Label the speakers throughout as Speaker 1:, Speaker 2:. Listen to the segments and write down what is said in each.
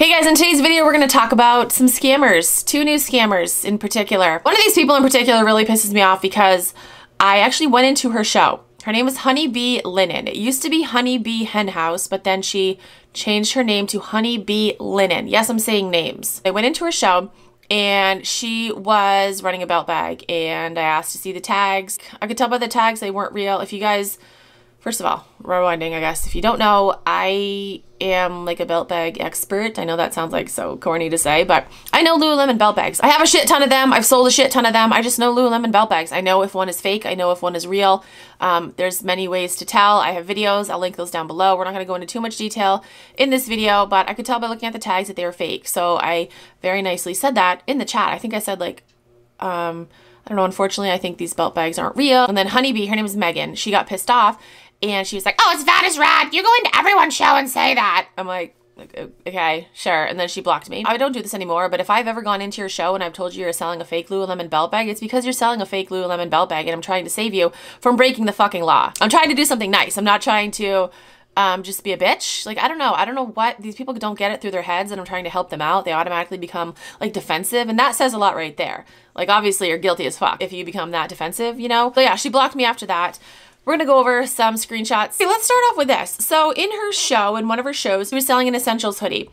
Speaker 1: Hey guys, in today's video we're going to talk about some scammers, two new scammers in particular. One of these people in particular really pisses me off because I actually went into her show. Her name is Honeybee Linen. It used to be Honeybee Hen House, but then she changed her name to Honeybee Linen. Yes, I'm saying names. I went into her show and she was running a belt bag and I asked to see the tags. I could tell by the tags they weren't real. If you guys, first of all, rewinding, I guess, if you don't know, I am like a belt bag expert. I know that sounds like so corny to say, but I know Lululemon belt bags. I have a shit ton of them. I've sold a shit ton of them. I just know Lululemon belt bags. I know if one is fake. I know if one is real. There's many ways to tell. I have videos. I'll link those down below. We're not going to go into too much detail in this video, but I could tell by looking at the tags that they were fake. So I very nicely said that in the chat. I think I said like, I don't know, unfortunately, I think these belt bags aren't real. And then Honeybee, her name is Megan, she got pissed off and she was like, oh, it's VADISRAEMO. You go into everyone's show and say that. I'm like, okay, sure. And then she blocked me. I don't do this anymore, but if I've ever gone into your show and I've told you you're selling a fake Lululemon belt bag, it's because you're selling a fake Lululemon belt bag and I'm trying to save you from breaking the fucking law. I'm trying to do something nice. I'm not trying to just be a bitch. Like, I don't know what, these people don't get it through their heads and I'm trying to help them out. They automatically become like defensive and that says a lot right there. Like, obviously you're guilty as fuck if you become that defensive, you know? So yeah, she blocked me after that. We're gonna go over some screenshots. Okay, let's start off with this. So in her show, in one of her shows, she was selling an essentials hoodie.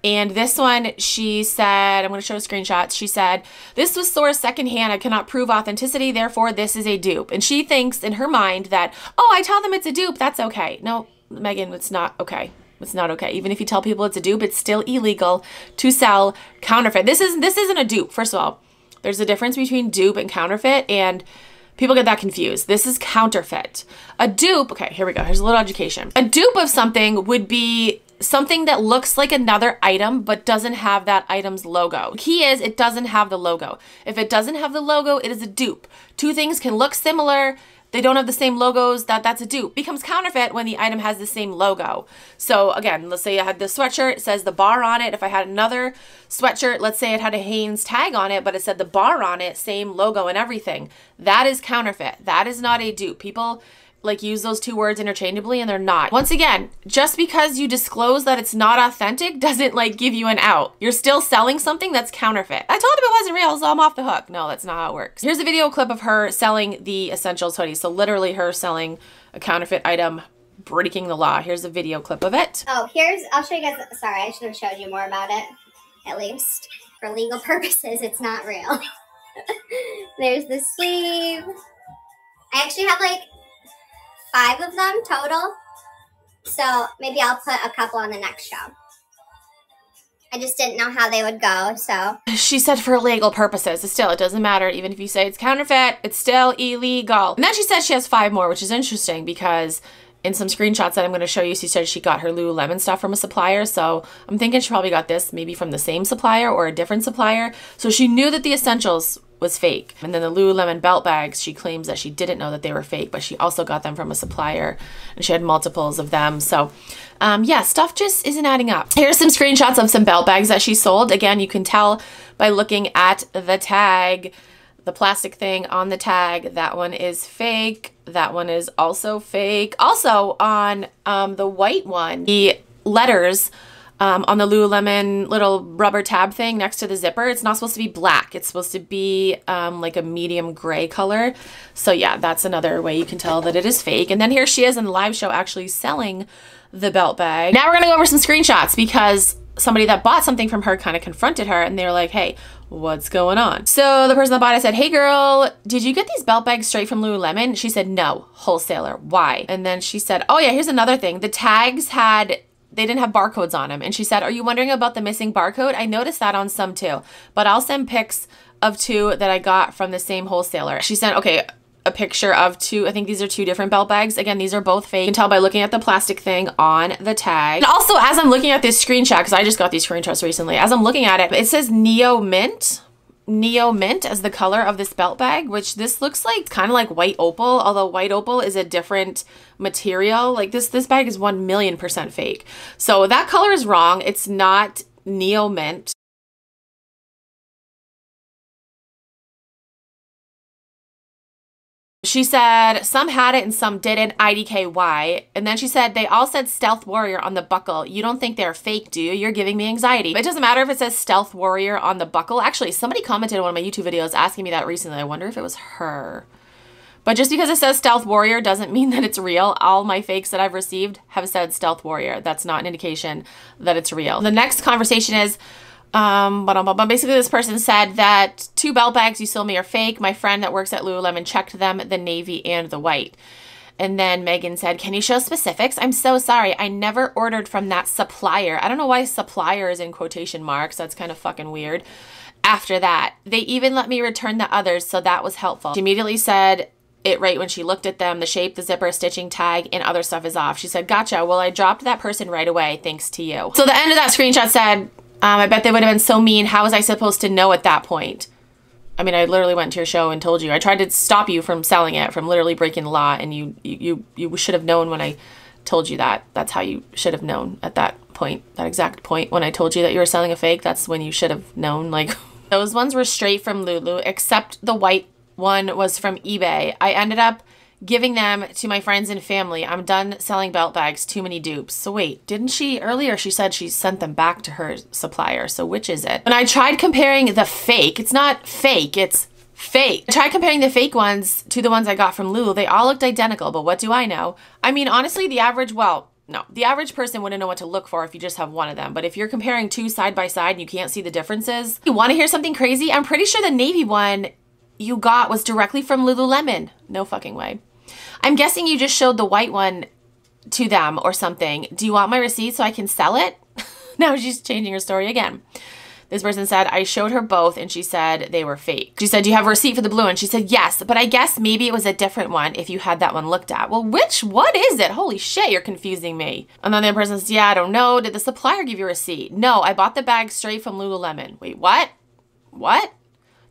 Speaker 1: And this one, she said, I'm gonna show screenshots. She said, this was sourced secondhand. I cannot prove authenticity. Therefore, this is a dupe. And she thinks in her mind that, oh, I tell them it's a dupe. That's okay. No, Megan, it's not okay. It's not okay. Even if you tell people it's a dupe, it's still illegal to sell counterfeit. This isn't a dupe. First of all, there's a difference between dupe and counterfeit, and people get that confused. This is counterfeit. A dupe, okay, here we go. Here's a little education. A dupe of something would be something that looks like another item but doesn't have that item's logo. The key is it doesn't have the logo. If it doesn't have the logo, it is a dupe. Two things can look similar. They don't have the same logos, that's a dupe. It becomes counterfeit when the item has the same logo. So again, let's say I had this sweatshirt, it says the bar on it. If I had another sweatshirt, let's say it had a Hanes tag on it, but it said the bar on it, same logo and everything. That is counterfeit. That is not a dupe. People like use those two words interchangeably and they're not. Once again, just because you disclose that it's not authentic doesn't like give you an out. You're still selling something that's counterfeit. I told him it wasn't real, so I'm off the hook. No, that's not how it works. Here's a video clip of her selling the essentials hoodie. So literally her selling a counterfeit item, breaking the law. Here's a video clip of it.
Speaker 2: Oh, I'll show you guys. Sorry, I should have showed you more about it, at least. For legal purposes, it's not real. There's the sleeve. I actually have like 5 of them total, so maybe I'll put a couple on the next show. I just didn't know how they would go, so.
Speaker 1: She said for legal purposes. It doesn't matter. Even if you say it's counterfeit, it's still illegal. And then she said she has 5 more, which is interesting because in some screenshots that I'm going to show you, she said she got her Lululemon stuff from a supplier. So I'm thinking she probably got this maybe from the same supplier or a different supplier. So she knew that the essentials was fake. And then the Lululemon belt bags, she claims that she didn't know that they were fake, but she also got them from a supplier and she had multiples of them. So yeah, stuff just isn't adding up. Here's some screenshots of some belt bags that she sold. Again, you can tell by looking at the tag, the plastic thing on the tag. That one is fake. That one is also fake. Also on the white one, the letters on the Lululemon little rubber tab thing next to the zipper, it's not supposed to be black. It's supposed to be like a medium gray color. So yeah, that's another way you can tell that it is fake. And then here she is in the live show actually selling the belt bag. Now we're gonna go over some screenshots because somebody that bought something from her kind of confronted her and they were like, hey, what's going on? So the person that bought it said, hey girl, did you get these belt bags straight from Lululemon? She said, no, wholesaler. Why? And then she said, oh yeah, here's another thing. The tags they didn't have barcodes on them. And she said, are you wondering about the missing barcode? I noticed that on some too, but I'll send pics of 2 that I got from the same wholesaler. She sent, okay, a picture of 2, I think these are 2 different belt bags. Again, these are both fake. You can tell by looking at the plastic thing on the tag. And also, as I'm looking at this screenshot, because I just got these screenshots recently, as I'm looking at it, it says Neo Mint as the color of this belt bag, which this looks like kind of like white opal, although white opal is a different material. Like this bag is 1,000,000% fake. So that color is wrong. It's not Neo Mint. She said some had it and some didn't, IDKY. And then she said they all said Stealth Warrior on the buckle. You don't think they're fake, do you? You're giving me anxiety. It doesn't matter if it says Stealth Warrior on the buckle. Actually, somebody commented on one of my YouTube videos asking me that recently. I wonder if it was her. But just because it says Stealth Warrior doesn't mean that it's real. All my fakes that I've received have said Stealth Warrior. That's not an indication that it's real. The next conversation is, basically this person said that 2 belt bags you sold me are fake. My friend that works at Lululemon checked them, the navy and the white. And then Megan said, can you show specifics? I'm so sorry. I never ordered from that supplier. I don't know why supplier is in quotation marks. That's kind of fucking weird. After that, they even let me return the others, so that was helpful. She immediately said it right when she looked at them. The shape, the zipper, stitching, tag, and other stuff is off. She said, gotcha. Well, I dropped that person right away thanks to you. So the end of that screenshot said, I bet they would have been so mean. How was I supposed to know at that point? I mean, I literally went to your show and told you. I tried to stop you from selling it, from literally breaking the law, and you should have known when I told you that. That's how you should have known at that point, that exact point. When I told you that you were selling a fake, that's when you should have known. Like, those ones were straight from Lulu, except the white one was from eBay. I ended up giving them to my friends and family. I'm done selling belt bags. Too many dupes. So wait, didn't she earlier? She said she sent them back to her supplier. So which is it? When I tried comparing the fake, it's not fake, it's fake. I tried comparing the fake ones to the ones I got from Lulu. They all looked identical, but what do I know? I mean, honestly, the average, well, no, the average person wouldn't know what to look for if you just have one of them. But if you're comparing 2 side by side and you can't see the differences, you want to hear something crazy? I'm pretty sure the navy one you got was directly from Lululemon. No fucking way. I'm guessing you just showed the white one to them or something. Do you want my receipt so I can sell it? Now she's changing her story again. This person said, I showed her both and she said they were fake. She said, do you have a receipt for the blue one? She said, yes, but I guess maybe it was a different one if you had that one looked at. Well, what is it? Holy shit, you're confusing me. And then the other person says, yeah, I don't know. Did the supplier give you a receipt? No, I bought the bag straight from Lululemon. Wait, what? What?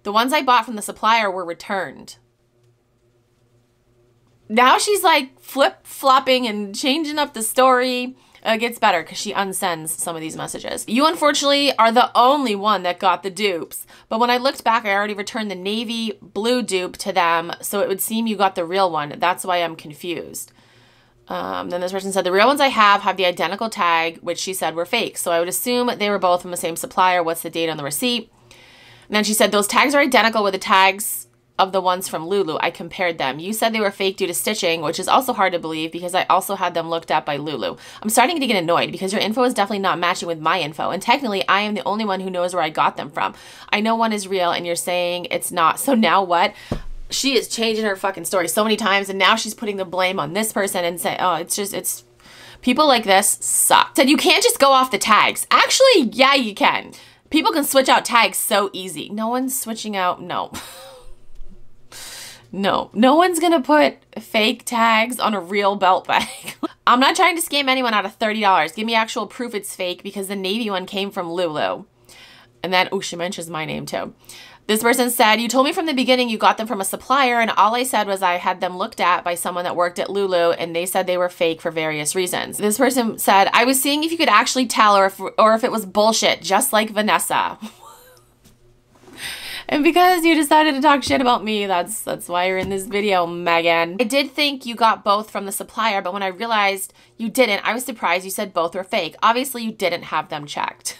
Speaker 1: The ones I bought from the supplier were returned. Now she's like flip-flopping and changing up the story. It gets better because she unsends some of these messages. You unfortunately are the only one that got the dupes. But when I looked back, I already returned the navy blue dupe to them. So it would seem you got the real one. That's why I'm confused. Then this person said, the real ones I have the identical tag, which she said were fake. So I would assume they were both from the same supplier. What's the date on the receipt? And then she said, those tags are identical with the tags of the ones from Lulu. I compared them. You said they were fake due to stitching, which is also hard to believe because I also had them looked at by Lulu. I'm starting to get annoyed because your info is definitely not matching with my info. And technically, I am the only one who knows where I got them from. I know one is real and you're saying it's not. So now what? She is changing her fucking story so many times and now she's putting the blame on this person and say, oh, it's people like this suck. Said you can't just go off the tags. Actually, yeah, you can. People can switch out tags so easy. No one's switching out, no. No one's gonna put fake tags on a real belt bag. I'm not trying to scam anyone out of $30. Give me actual proof it's fake because the navy one came from Lulu. And then, oh, she mentions my name too. This person said, you told me from the beginning you got them from a supplier and all I said was I had them looked at by someone that worked at Lulu and they said they were fake for various reasons. This person said, I was seeing if you could actually tell or if it was bullshit, just like Vanessa. And because you decided to talk shit about me, that's why you're in this video, Megan. I did think you got both from the supplier, but when I realized you didn't, I was surprised you said both were fake. Obviously, you didn't have them checked.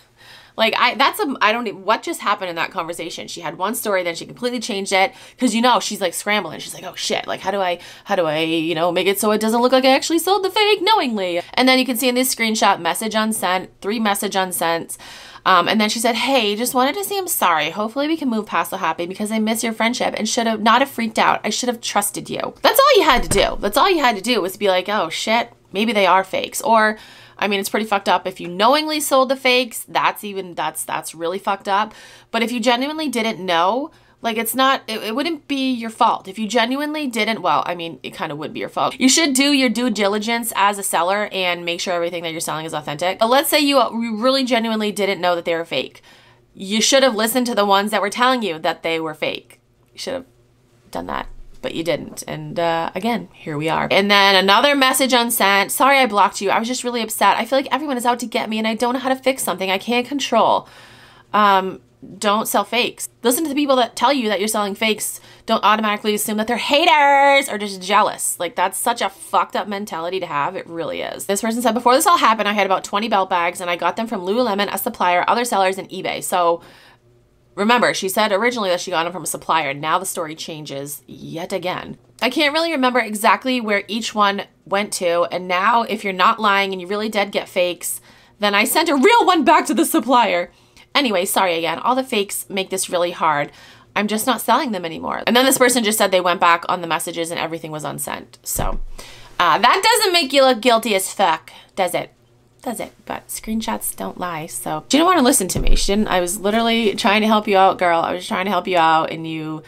Speaker 1: Like, I don't even, what just happened in that conversation? She had one story, then she completely changed it. Cause you know, she's like scrambling. She's like, oh shit, like how do I, you know, make it so it doesn't look like I actually sold the fake knowingly. And then you can see in this screenshot, message unsent, 3 message unsent. And then she said, hey, just wanted to say I'm sorry. Hopefully we can move past the happy because I miss your friendship and should have not have freaked out. I should have trusted you. That's all you had to do. That's all you had to do was be like, oh shit, maybe they are fakes. Or, I mean, it's pretty fucked up if you knowingly sold the fakes. That's really fucked up. But if you genuinely didn't know, like it wouldn't be your fault. If you genuinely didn't, well, I mean, it kind of would be your fault. You should do your due diligence as a seller and make sure everything that you're selling is authentic. But let's say you really genuinely didn't know that they were fake. You should have listened to the ones that were telling you that they were fake. You should have done that. But you didn't. And again, here we are. And then another message unsent. Sorry I blocked you. I was just really upset. I feel like everyone is out to get me and I don't know how to fix something I can't control. don't sell fakes. Listen to the people that tell you that you're selling fakes. Don't automatically assume that they're haters or just jealous. Like, that's such a fucked up mentality to have. It really is. This person said, before this all happened, I had about 20 belt bags and I got them from Lululemon, a supplier, other sellers, and eBay. So remember, she said originally that she got them from a supplier. Now the story changes yet again. I can't really remember exactly where each one went to. And now if you're not lying and you really did get fakes, then I sent a real one back to the supplier. Anyway, sorry again. All the fakes make this really hard. I'm just not selling them anymore. And then this person just said they went back on the messages and everything was unsent. So that doesn't make you look guilty as fuck, does it? Does it? But screenshots don't lie. So she didn't want to listen to me. She didn't. I was literally trying to help you out, girl. I was trying to help you out and you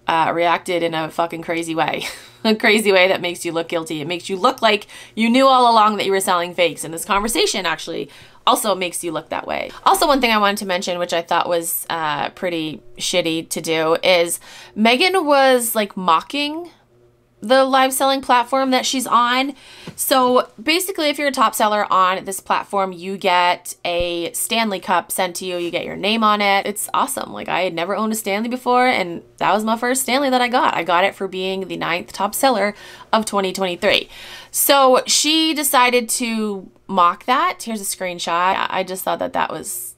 Speaker 1: reacted in a fucking crazy way. A crazy way that makes you look guilty. It makes you look like you knew all along that you were selling fakes. And this conversation actually also makes you look that way. Also, one thing I wanted to mention, which I thought was pretty shitty to do, is Megan was like mocking the live selling platform that she's on. So basically, if you're a top seller on this platform, you get a Stanley Cup sent to you. You get your name on it. It's awesome. Like, I had never owned a Stanley before, and that was my first Stanley that I got. I got it for being the 9th top seller of 2023. So she decided to mock that. Here's a screenshot. I just thought that that was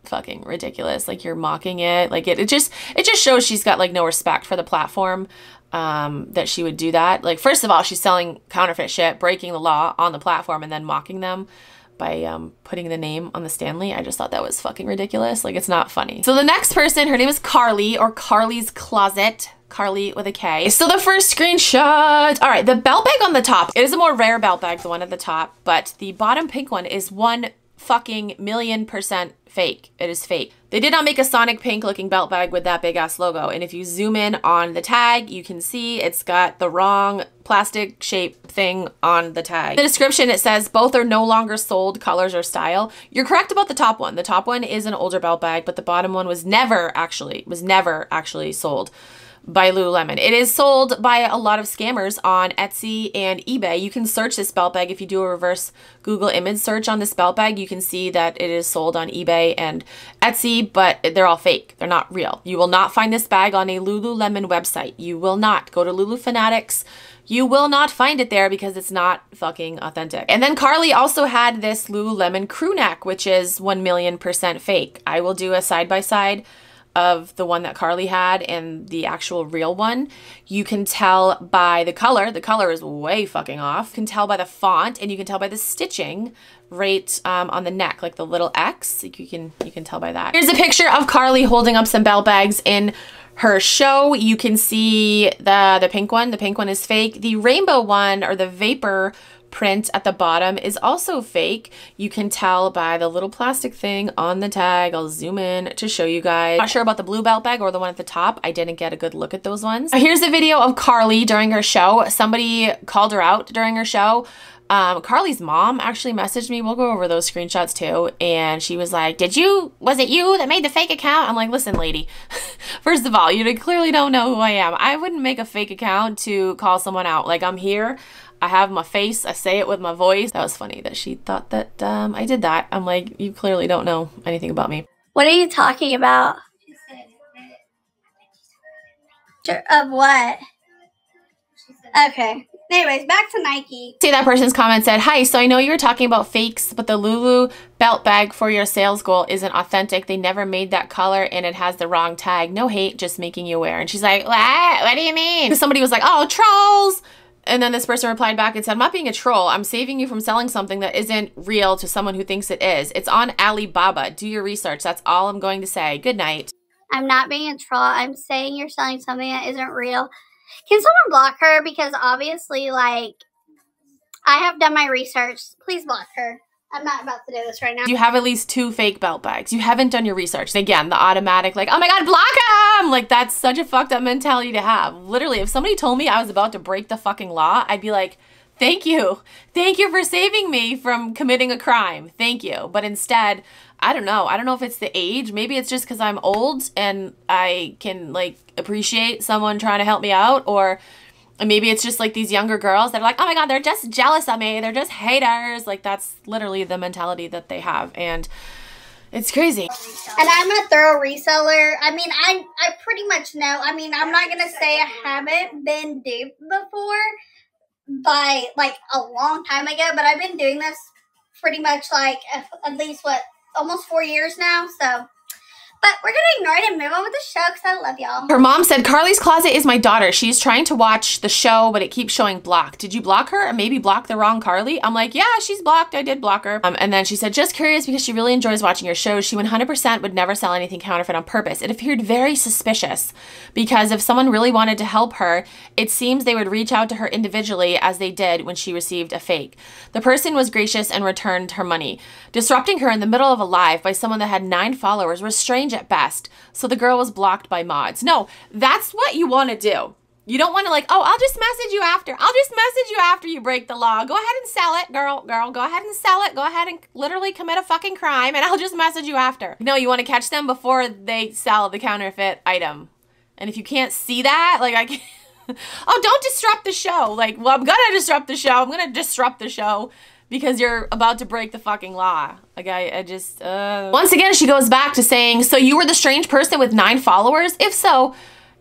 Speaker 1: fucking ridiculous. Like, you're mocking it. Like, it just shows she's got like no respect for the platform. That she would do that. Like, first of all, she's selling counterfeit shit, breaking the law on the platform, and then mocking them by putting the name on the Stanley. I just thought that was fucking ridiculous. Like, it's not funny. So the next person, her name is Carly, or Carly's Closet. Carly with a K. So the first screenshot. All right, the belt bag on the top. It is a more rare belt bag, the one at the top, but the bottom pink one is 1,000,000% fake. It is fake. They did not make a Sonic pink looking belt bag with that big ass logo. And if you zoom in on the tag, you can see it's got the wrong plastic shape thing on the tag. In the description, it says both are no longer sold, colors or style. You're correct about the top one. The top one is an older belt bag, but the bottom one was never actually sold by Lululemon. It is sold by a lot of scammers on Etsy and eBay. You can search this belt bag. If you do a reverse Google image search on this belt bag, you can see that it is sold on eBay and Etsy, but they're all fake. They're not real. You will not find this bag on a Lululemon website. You will not. Go to Lulu Fanatics. You will not find it there because it's not fucking authentic. And then Carly also had this Lululemon crew neck, which is 1,000,000% fake. I will do a side-by-side of the one that Carly had and the actual real one. You can tell by the color. The color is way fucking off. You can tell by the font, and you can tell by the stitching right on the neck, like the little X. Like, you can tell by that. Here's a picture of Carly holding up some belt bags in her show. You can see the pink one. The pink one is fake. The rainbow one, or the vapor print at the bottom, is also fake. You can tell by the little plastic thing on the tag. I'll zoom in to show you guys. Not sure about the blue belt bag or the one at the top. I didn't get a good look at those ones. Here's a video of Carly during her show. Somebody called her out during her show. Carly's mom actually messaged me. We'll go over those screenshots too. And she was like, was it you that made the fake account? I'm like, listen, lady, first of all, you clearly don't know who I am. I wouldn't make a fake account to call someone out. Like, I'm here. I have my face. I say it with my voice. That was funny that she thought that I did that. I'm like, you clearly don't know anything about me.
Speaker 2: What are you talking about? Of what? Okay. Anyways, back to Nike.
Speaker 1: See, that person's comment said, hi, so I know you were talking about fakes, but the Lulu belt bag for your sales goal isn't authentic. They never made that color and it has the wrong tag. No hate, just making you aware. And she's like, what do you mean? Because somebody was like, oh, trolls. And then this person replied back and said, I'm not being a troll. I'm saving you from selling something that isn't real to someone who thinks it is. It's on Alibaba. Do your research. That's all I'm going to say. Good night.
Speaker 2: I'm not being a troll. I'm saying you're selling something that isn't real. Can someone block her? Because obviously, like, I have done my research. Please block her. I'm not about to do this right now.
Speaker 1: You have at least 2 fake belt bags. You haven't done your research. And again, the automatic, like, oh my God, block him! Like, that's such a fucked up mentality to have. Literally, if somebody told me I was about to break the fucking law, I'd be like, thank you. Thank you for saving me from committing a crime. Thank you. But instead, I don't know. I don't know if it's the age. Maybe it's just because I'm old and I can, like, appreciate someone trying to help me out, or maybe it's just like these younger girls that are like, oh my God, they're just jealous of me. They're just haters. Like, that's literally the mentality that they have. And It's crazy.
Speaker 2: And I'm a thorough reseller. I mean, I pretty much know. I mean, I'm not going to say I haven't been duped before by, like, a long time ago. But I've been doing this pretty much, like, at least, almost 4 years now. So... But we're going to ignore it and move on with the show because I love y'all.
Speaker 1: Her mom said, Carly's closet is my daughter. She's trying to watch the show, but it keeps showing blocked. Did you block her or maybe block the wrong Carly? I'm like, yeah, she's blocked. I did block her. And then she said, just curious because she really enjoys watching your shows. She 100% would never sell anything counterfeit on purpose. It appeared very suspicious because if someone really wanted to help her, it seems they would reach out to her individually as they did when she received a fake. The person was gracious and returned her money. Disrupting her in the middle of a live by someone that had 9 followers was strange at best. So the girl was blocked by mods. No, that's what you want to do. You don't want to like, oh, I'll just message you after. I'll just message you after you break the law. Go ahead and sell it, girl. Go ahead and sell it. Go ahead and literally commit a fucking crime and I'll just message you after. No, you want to catch them before they sell the counterfeit item. And if you can't see that, like I can't, oh, don't disrupt the show. Like, well, I'm gonna disrupt the show. I'm gonna disrupt the show. Because you're about to break the fucking law. Like, I just, Once again, she goes back to saying, so you were the strange person with 9 followers? If so,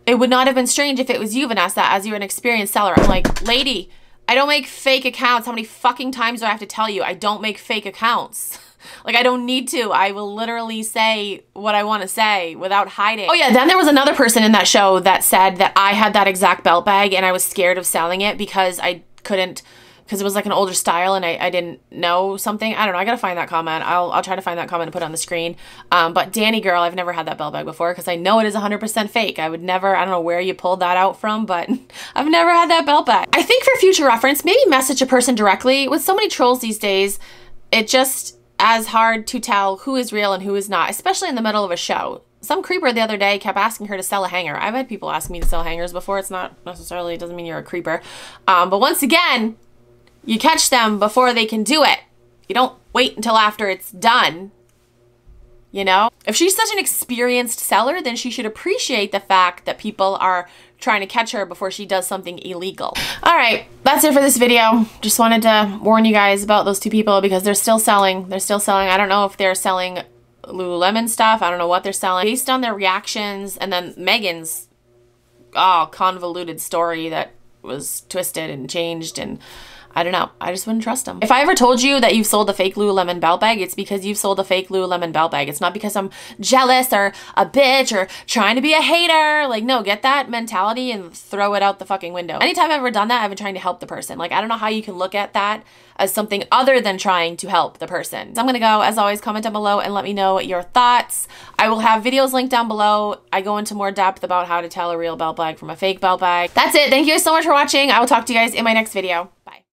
Speaker 1: it would not have been strange if it was you, Vanessa, as you're an experienced seller. I'm like, lady, I don't make fake accounts. How many fucking times do I have to tell you? I don't make fake accounts. Like, I don't need to. I will literally say what I want to say without hiding. Oh, yeah. Then there was another person in that show that said that I had that exact belt bag and I was scared of selling it because I couldn't... because it was like an older style and I didn't know something. I don't know. I gotta find that comment. I'll try to find that comment and put it on the screen. But Danny girl, I've never had that belt bag before because I know it is 100% fake. I would never, I don't know where you pulled that out from, but I've never had that belt bag. I think for future reference, maybe message a person directly. With so many trolls these days, it just as hard to tell who is real and who is not, especially in the middle of a show. Some creeper the other day kept asking her to sell a hanger. I've had people ask me to sell hangers before. It's not necessarily, it doesn't mean you're a creeper. But once again, you catch them before they can do it. You don't wait until after it's done, you know? If she's such an experienced seller, then she should appreciate the fact that people are trying to catch her before she does something illegal. All right, that's it for this video. Just wanted to warn you guys about those 2 people because they're still selling. They're still selling. I don't know if they're selling Lululemon stuff. I don't know what they're selling. Based on their reactions and then Megan's convoluted story that was twisted and changed and I don't know. I just wouldn't trust them. If I ever told you that you've sold a fake Lululemon belt bag, it's because you've sold a fake Lululemon belt bag. It's not because I'm jealous or a bitch or trying to be a hater. Like, no, get that mentality and throw it out the fucking window. Anytime I've ever done that, I've been trying to help the person. Like, I don't know how you can look at that as something other than trying to help the person. So I'm gonna go, as always, comment down below and let me know your thoughts. I will have videos linked down below. I go into more depth about how to tell a real belt bag from a fake belt bag. That's it. Thank you guys so much for watching. I will talk to you guys in my next video.